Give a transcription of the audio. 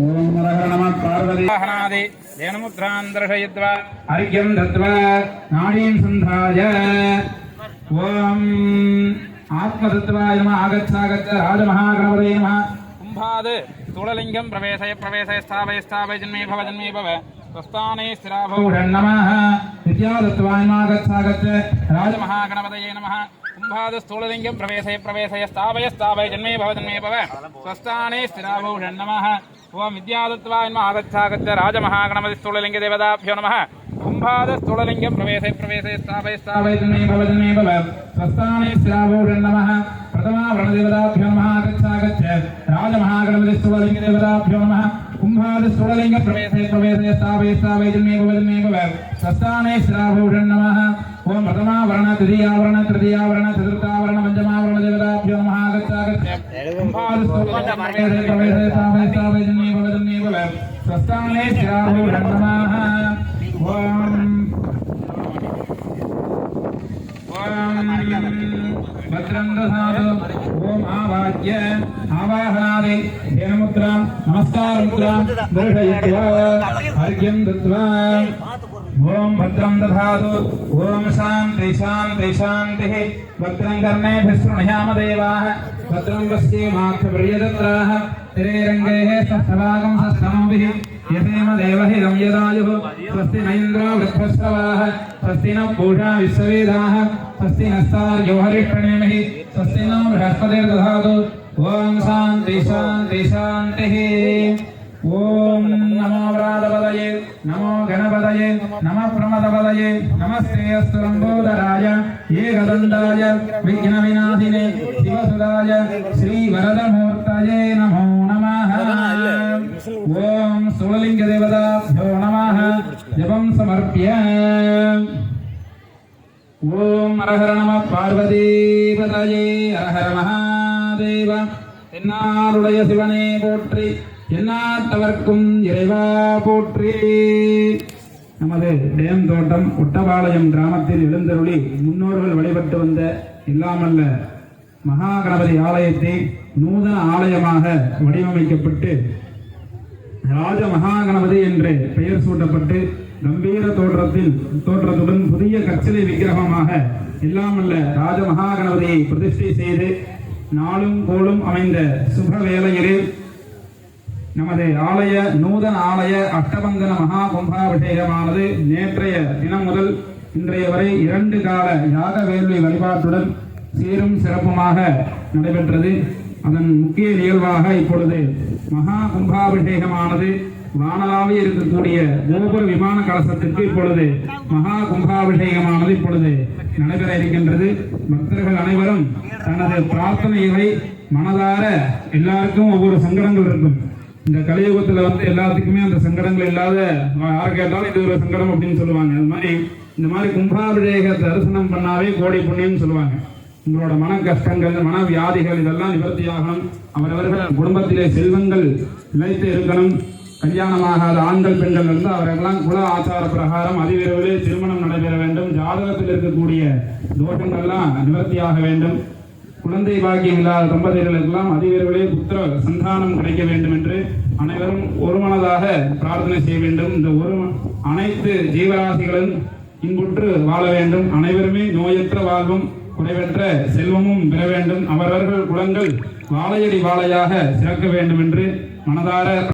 ओम हर नमः पार्वती वाहनादि धेनुमुद्रां दर्शयित्वा अर्घ्यं दत्त्वा नाडीं सन्धाय ओम आत्मतत्त्वाय नमः आगच्छ राजमहागणपतये नमः कुम्भाद् स्थूललिङ्गं प्रवेशय स्थापय जन्मे भव स्वस्थाने स्थिराभौ नमः विद्यादत्त्वाय नमः आगच्छ राजमहागणपतये नमः कुम्भाद् स्थूललिङ्गं प्रवेशय स्थापय जन्मे भव स्वस्थाने स्थिराभौ नमः ओम विद्यादत्त्वाय नमः आगच्छ राजमहागणपति स्थूललिङ्गदेवताभ्यो नमः कुम्भाद् स्थूललिङ्गं प्रवेशय स्थापय जन्मे भव स्वस्थाने स्थिराभौ नमः प्रथमावरणदेवताभ्यो नमः आगच्छ राजमहागणपति स्थूललिङ्गदेवताभ्यो नमः कुम्भाद् स्थूललिङ्ग प्रवेशय स्थापय जन्मे भव स्वस्थाने स्थिराभौ नमः ओम प्रथमावरण द्वितीयावरण तृतीयावरण चतुर्थावरण पंचमावरण देवताभ्यो नमः आगच्छ कुम्भाद् स्थूललिङ्ग प्रवेशय स्थापय जन्मे भव स्वस्थाने स्थिराभौ नमः भद्रं दधातु ओम आवाह्य आवाहनादि धेनुमुद्रां नमस्कारमुद्रां दर्शयित्वा अर्घ्यं दत्त्वा ओम भद्रं दधातु ओम शान्तिः भद्रं कर्णेभिः शृणुयाम देवाः भद्रं पश्येमाक्षप्रियदत्राः तिरेरङ्गैः सस्तभागं सस्तनोभिः यथेम देवहिरं यदायुः स्वस्ति न इन्द्रो वृद्धश्रवाः स्वस्ति न पूषा विश्ववेदाः स्वस्ति नस्तार्यो हरिष्ठनेमिः स्वस्ति नो बृहस्पतिर्दधातु ओम शान्तिः ओम नमो व्रातपदये नमो गणपतये नमः प्रमदपदये नमस्ते अस्तु लम्बोदराय एकदन्ताय विघ्नविनाशिने शिवसुदाय श्रीवरदमूर्तये नमो नमः ओम स्थूललिङ्गदेवताभ्यो नमः जपं समर्प्य ओम हर नमः पार्वतीपतये हर महादेव தென்னாருடைய சிவனே போற்றி எந்நாட்டவர்க்கும் இறைவா போற்றி. நமது டேம் தோட்டம் ஒட்டபாளையம் கிராமத்தில் எழுந்தருளி முன்னோர்கள் வழிபட்டு வந்த இல்லாமல்ல மகா கணபதி ஆலயத்தை நூதன ஆலயமாக வடிவமைக்கப்பட்டு ராஜ மகா கணபதி என்று பெயர் சூட்டப்பட்டு கம்பீர தோற்றத்துடன் புதிய கற்சிலை விக்கிரகமாக இல்லாமல்ல ராஜ மகா கணபதியை பிரதிஷ்டை செய்து நாளும் கோளும் அமைந்த சுப வேளையிலே நமது ஆலய நூதன ஆலய அஷ்டபந்தன மகா கும்பாபிஷேகமானது நேற்றைய தினம் முதல் இன்றைய வரை 2 கால யாக வேள்வி வழிபாட்டுடன் சீரும் சிறப்புமாக நடைபெற்றது. அதன் முக்கிய நிகழ்வாக இப்பொழுது மகா கும்பாபிஷேகமானது வானலாவே இருக்கக்கூடிய கோபுர விமான கலசத்திற்கு இப்பொழுது மகா கும்பாபிஷேகமானது இப்பொழுது நடைபெற இருக்கின்றது. பக்தர்கள் அனைவரும் தனது பிரார்த்தனைகளை மனதார எல்லாருக்கும் ஒவ்வொரு சங்கடங்கள் இருக்கும். இந்த கலியுகத்துல எல்லாத்துக்குமே அந்த சங்கடங்கள் இல்லாத யார் கேட்டாலும் இது ஒரு சங்கடம் அப்படின்னு சொல்லுவாங்க. அது மாதிரி இந்த மாதிரி கும்பாபிஷேக தரிசனம் பண்ணாவே கோடி புண்ணியம் சொல்லுவாங்க. உங்களோட மன கஷ்டங்கள் மன வியாதிகள் இதெல்லாம் நிவர்த்தியாகணும். அவரவர்கள் குடும்பத்திலே செல்வங்கள் நிலைத்து இருக்கணும். கல்யாணமாகாத ஆண்கள் பெண்கள் இருந்து அவரெல்லாம் குல ஆச்சார பிரகாரம் அதிவிரைவிலே திருமணம் நடைபெற வேண்டும். ஜாதகத்தில் இருக்கக்கூடிய தோஷங்கள்லாம் நிவர்த்தியாக வேண்டும். குழந்தை பாக்கியம் இல்லாத தம்பதிகளுக்கெல்லாம் அதிவிரைவிலே புத்திர சந்தானம் கிடைக்க வேண்டும் என்று அனைவரும் ஒருமனதாக பிரார்த்தனை செய்ய வேண்டும். இந்த அனைத்து ஜீவராசிகளும் இன்புற்று வாழ வேண்டும். அனைவருமே நோயற்ற வாழ்வும் குறைவற்ற செல்வமும் பெற வேண்டும். அவரவர்கள் குலங்கள் வாழையடி வாழையாக சிறக்க வேண்டும் என்று மனதார